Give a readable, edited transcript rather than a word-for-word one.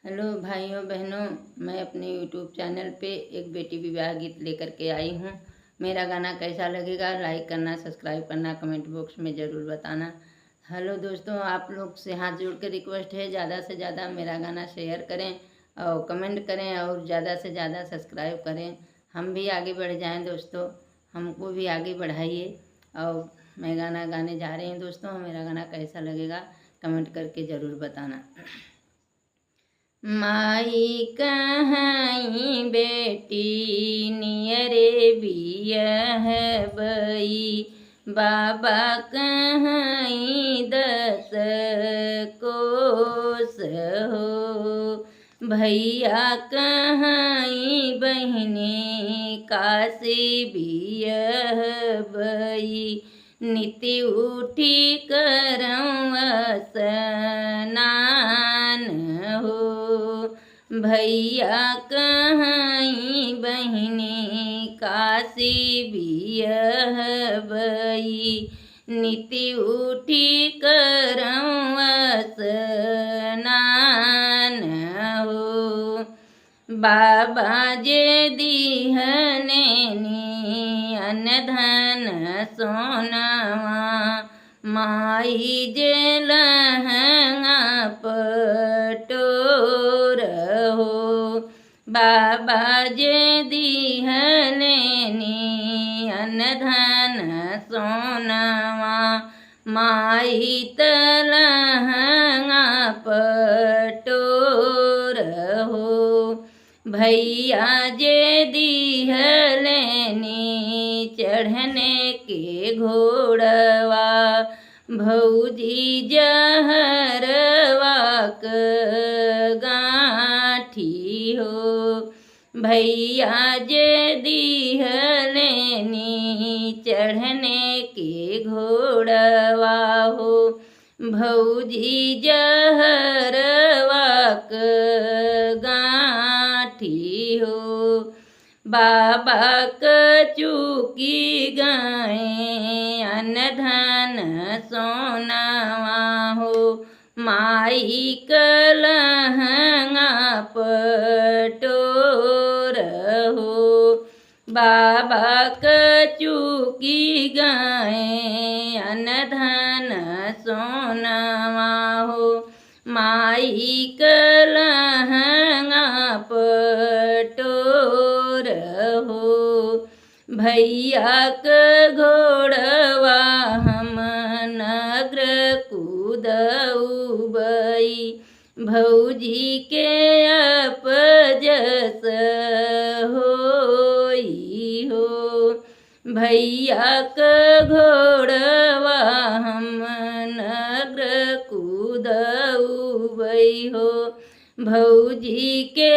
Hello भाइयों बहनों, मैं अपने यूट्यूब चैनल पे एक बेटी विवाह गीत लेकर के आई हूँ। मेरा गाना कैसा लगेगा लाइक करना, सब्सक्राइब करना, कमेंट बॉक्स में ज़रूर बताना। हेलो दोस्तों, आप लोग से हाथ जोड़ कर रिक्वेस्ट है ज़्यादा से ज़्यादा मेरा गाना शेयर करें और कमेंट करें और ज़्यादा से ज़्यादा सब्सक्राइब करें। हम भी आगे बढ़ जाएं दोस्तों, हमको भी आगे बढ़ाइए। और मैं गाना गाने जा रही हूँ दोस्तों, मेरा गाना कैसा लगेगा कमेंट करके ज़रूर बताना। माई कहाई बेटी नियरे बियह बई, बाबा कहाई 10 कोस हो। भैया कहाई बहिनी काशी बियह बई, निति उठी करऊँ स्नान हो। भैया कहाई बहिनी काशी बियह बई, निति उठी करऊँ स्नान हो। बाबा जे दिहने नियन धन सोनवा, माई जे लहंगा पटोर हो। बाबा जे दिहने नियन धन सोनवा, माई त लहंगा पटोर हो। भैया जे दिहलेनी चढ़ने के घोड़वा, भौजी जहरवा गाठी हो। भैया जे दिहलेनी चढ़ने के घोड़वा हो, भौजी जहरवा गाठी हो। बाबा चूकी गए अन धन सोनवा हो, माई लहंगा पटोर हो। बाबा चूकी गए अन धन सोनवा हो, माई लहंगा पटोर हो। भैया घोड़वा हम नगर कूदउबई, भौजी के अपजस होई हो। भैया घोड़वा हम नगर कूदउबई हो, भौजी के